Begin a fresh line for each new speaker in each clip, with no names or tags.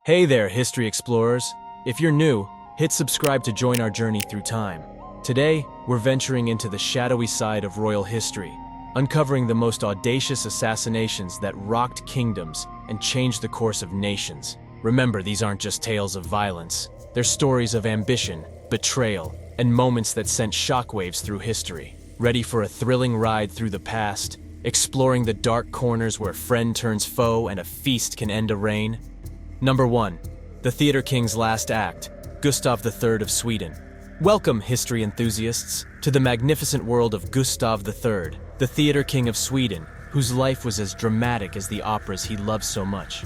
Hey there, history explorers. If you're new, hit subscribe to join our journey through time. Today, we're venturing into the shadowy side of royal history, uncovering the most audacious assassinations that rocked kingdoms and changed the course of nations. Remember, these aren't just tales of violence. They're stories of ambition, betrayal, and moments that sent shockwaves through history. Ready for a thrilling ride through the past, exploring the dark corners where friend turns foe and a feast can end a reign? Number 1. The Theater King's Last Act, Gustav III of Sweden. Welcome, history enthusiasts, to the magnificent world of Gustav III, the Theater King of Sweden, whose life was as dramatic as the operas he loved so much.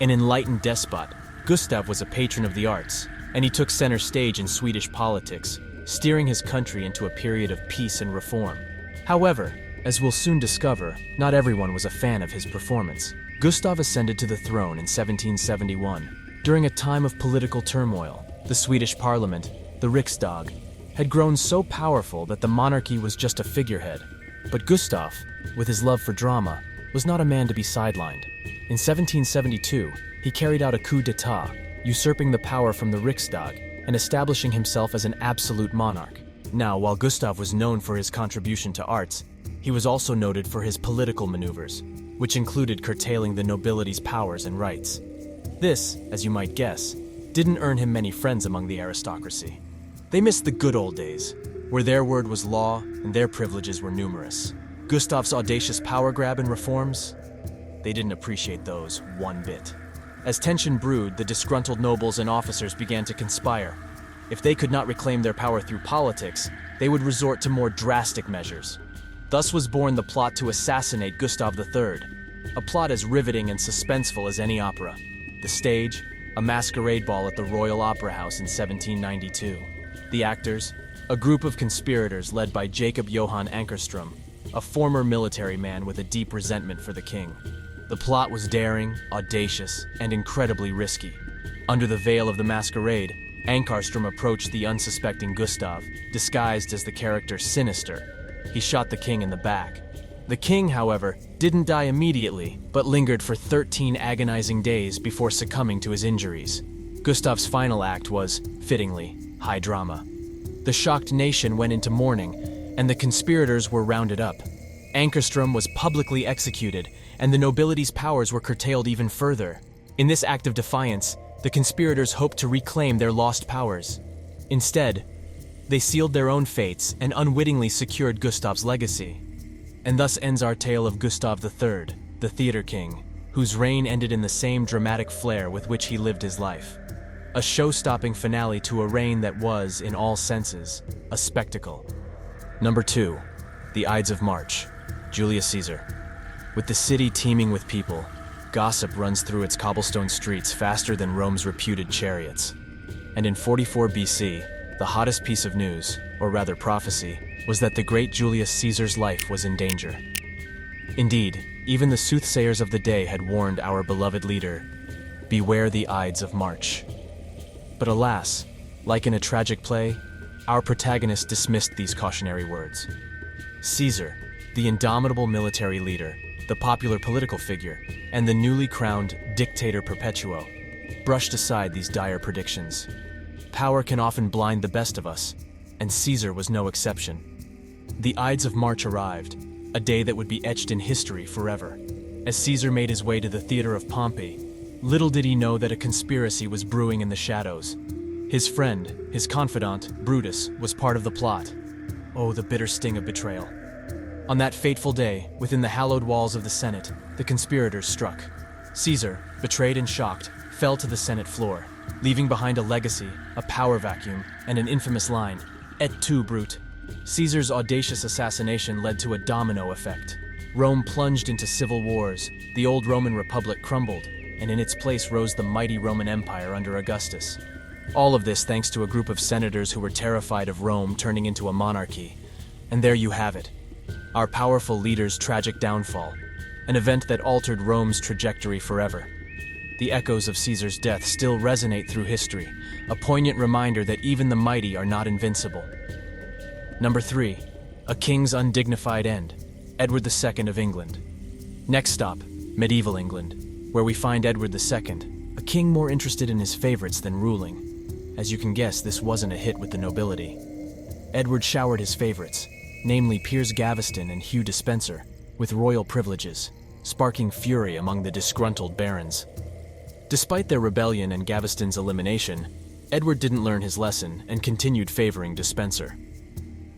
An enlightened despot, Gustav was a patron of the arts, and he took center stage in Swedish politics, steering his country into a period of peace and reform. However, as we'll soon discover, not everyone was a fan of his performance. Gustav ascended to the throne in 1771. During a time of political turmoil, the Swedish parliament, the Riksdag, had grown so powerful that the monarchy was just a figurehead. But Gustav, with his love for drama, was not a man to be sidelined. In 1772, he carried out a coup d'état, usurping the power from the Riksdag and establishing himself as an absolute monarch. Now, while Gustav was known for his contribution to arts, he was also noted for his political maneuvers, which included curtailing the nobility's powers and rights. This, as you might guess, didn't earn him many friends among the aristocracy. They missed the good old days, where their word was law and their privileges were numerous. Gustav's audacious power grab and reforms? They didn't appreciate those one bit. As tension brewed, the disgruntled nobles and officers began to conspire. If they could not reclaim their power through politics, they would resort to more drastic measures. Thus was born the plot to assassinate Gustav III, a plot as riveting and suspenseful as any opera. The stage, a masquerade ball at the Royal Opera House in 1792. The actors, a group of conspirators led by Jacob Johan Ankerström, a former military man with a deep resentment for the king. The plot was daring, audacious, and incredibly risky. Under the veil of the masquerade, Ankarström approached the unsuspecting Gustav, disguised as the character Sinister. He shot the king in the back. The king, however, didn't die immediately, but lingered for 13 agonizing days before succumbing to his injuries. Gustav's final act was, fittingly, high drama. The shocked nation went into mourning, and the conspirators were rounded up. Ankerström was publicly executed, and the nobility's powers were curtailed even further. In this act of defiance, the conspirators hoped to reclaim their lost powers. Instead, they sealed their own fates and unwittingly secured Gustav's legacy. And thus ends our tale of Gustav III, the Theater King, whose reign ended in the same dramatic flair with which he lived his life. A show-stopping finale to a reign that was, in all senses, a spectacle. Number 2. The Ides of March, Julius Caesar. With the city teeming with people, gossip runs through its cobblestone streets faster than Rome's reputed chariots. And in 44 BC, the hottest piece of news, or rather prophecy, was that the great Julius Caesar's life was in danger. Indeed, even the soothsayers of the day had warned our beloved leader, beware the Ides of March. But alas, like in a tragic play, our protagonist dismissed these cautionary words. Caesar, the indomitable military leader, the popular political figure, and the newly crowned dictator perpetuo, brushed aside these dire predictions. Power can often blind the best of us, and Caesar was no exception. The Ides of March arrived, a day that would be etched in history forever. As Caesar made his way to the theater of Pompey, little did he know that a conspiracy was brewing in the shadows. His friend, his confidant, Brutus, was part of the plot. Oh, the bitter sting of betrayal. On that fateful day, within the hallowed walls of the Senate, the conspirators struck. Caesar, betrayed and shocked, fell to the Senate floor, leaving behind a legacy, a power vacuum, and an infamous line, Et tu, Brute. Caesar's audacious assassination led to a domino effect. Rome plunged into civil wars, the old Roman Republic crumbled, and in its place rose the mighty Roman Empire under Augustus. All of this thanks to a group of senators who were terrified of Rome turning into a monarchy. And there you have it, our powerful leader's tragic downfall, an event that altered Rome's trajectory forever. The echoes of Caesar's death still resonate through history, a poignant reminder that even the mighty are not invincible. Number 3. A king's undignified end, Edward II of England. Next stop, medieval England, where we find Edward II, a king more interested in his favorites than ruling. As you can guess, this wasn't a hit with the nobility. Edward showered his favorites, namely Piers Gaveston and Hugh Despencer, with royal privileges, sparking fury among the disgruntled barons. Despite their rebellion and Gaveston's elimination, Edward didn't learn his lesson and continued favoring Despencer.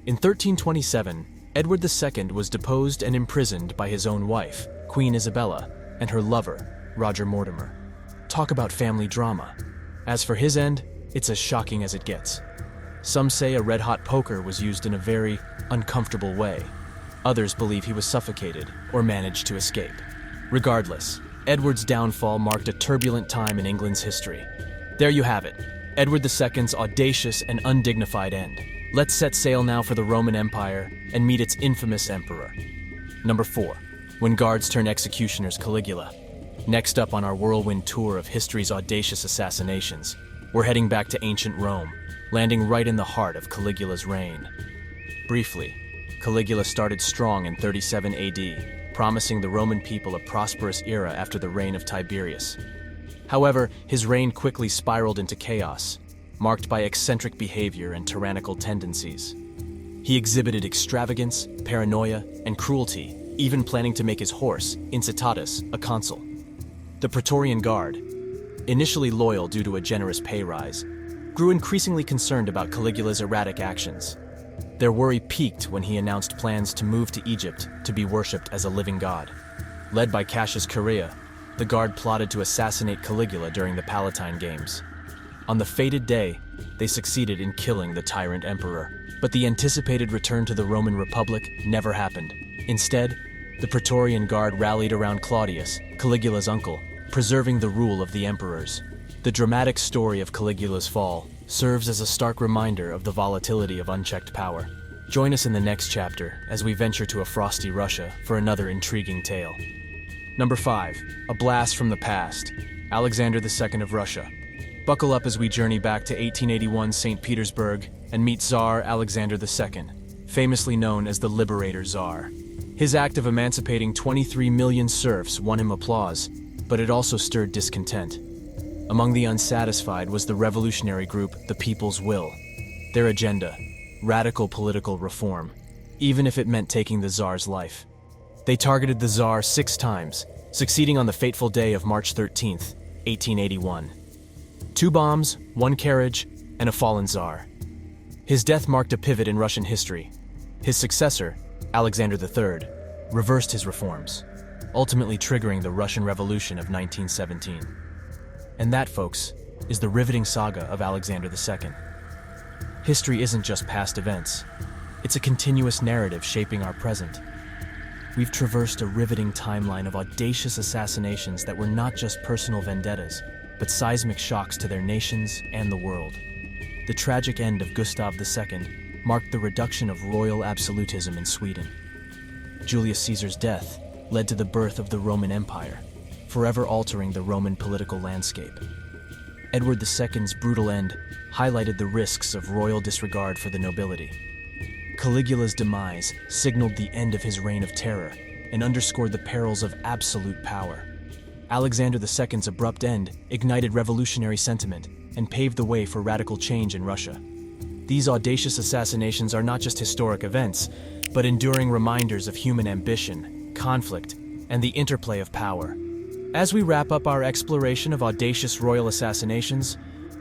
In 1327, Edward II was deposed and imprisoned by his own wife, Queen Isabella, and her lover, Roger Mortimer. Talk about family drama. As for his end, it's as shocking as it gets. Some say a red-hot poker was used in a very uncomfortable way. Others believe he was suffocated or managed to escape. Regardless, Edward's downfall marked a turbulent time in England's history. There you have it, Edward II's audacious and undignified end. Let's set sail now for the Roman Empire and meet its infamous emperor. Number 4. When guards turn executioners, Caligula. Next up on our whirlwind tour of history's audacious assassinations, we're heading back to ancient Rome, landing right in the heart of Caligula's reign. Briefly, Caligula started strong in 37 AD, promising the Roman people a prosperous era after the reign of Tiberius. However, his reign quickly spiraled into chaos, marked by eccentric behavior and tyrannical tendencies. He exhibited extravagance, paranoia, and cruelty, even planning to make his horse, Incitatus, a consul. The Praetorian Guard, initially loyal due to a generous pay rise, grew increasingly concerned about Caligula's erratic actions. Their worry peaked when he announced plans to move to Egypt to be worshipped as a living god. Led by Cassius Chaerea, the Guard plotted to assassinate Caligula during the Palatine Games. On the fated day, they succeeded in killing the tyrant emperor, but the anticipated return to the Roman Republic never happened. Instead, the Praetorian Guard rallied around Claudius, Caligula's uncle, preserving the rule of the emperors. The dramatic story of Caligula's fall serves as a stark reminder of the volatility of unchecked power. Join us in the next chapter as we venture to a frosty Russia for another intriguing tale. Number 5. A blast from the past. Alexander II of Russia. Buckle up as we journey back to 1881 St. Petersburg and meet Tsar Alexander II, famously known as the Liberator Tsar. His act of emancipating 23 million serfs won him applause, but it also stirred discontent. Among the unsatisfied was the revolutionary group the People's Will. Their agenda: radical political reform, even if it meant taking the Tsar's life. They targeted the Tsar 6 times, succeeding on the fateful day of March 13, 1881. 2 bombs, 1 carriage, and a fallen Tsar. His death marked a pivot in Russian history. His successor, Alexander III, reversed his reforms, ultimately triggering the Russian Revolution of 1917. And that, folks, is the riveting saga of Alexander II. History isn't just past events. It's a continuous narrative shaping our present. We've traversed a riveting timeline of audacious assassinations that were not just personal vendettas, but seismic shocks to their nations and the world. The tragic end of Gustav II marked the reduction of royal absolutism in Sweden. Julius Caesar's death led to the birth of the Roman Empire, forever altering the Roman political landscape. Edward II's brutal end highlighted the risks of royal disregard for the nobility. Caligula's demise signaled the end of his reign of terror and underscored the perils of absolute power. Alexander II's abrupt end ignited revolutionary sentiment and paved the way for radical change in Russia. These audacious assassinations are not just historic events, but enduring reminders of human ambition, conflict, and the interplay of power. As we wrap up our exploration of audacious royal assassinations,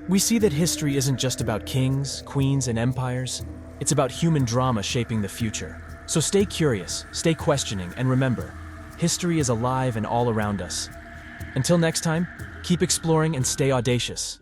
we see that history isn't just about kings, queens, and empires. It's about human drama shaping the future. So stay curious, stay questioning, and remember, history is alive and all around us. Until next time, keep exploring and stay audacious.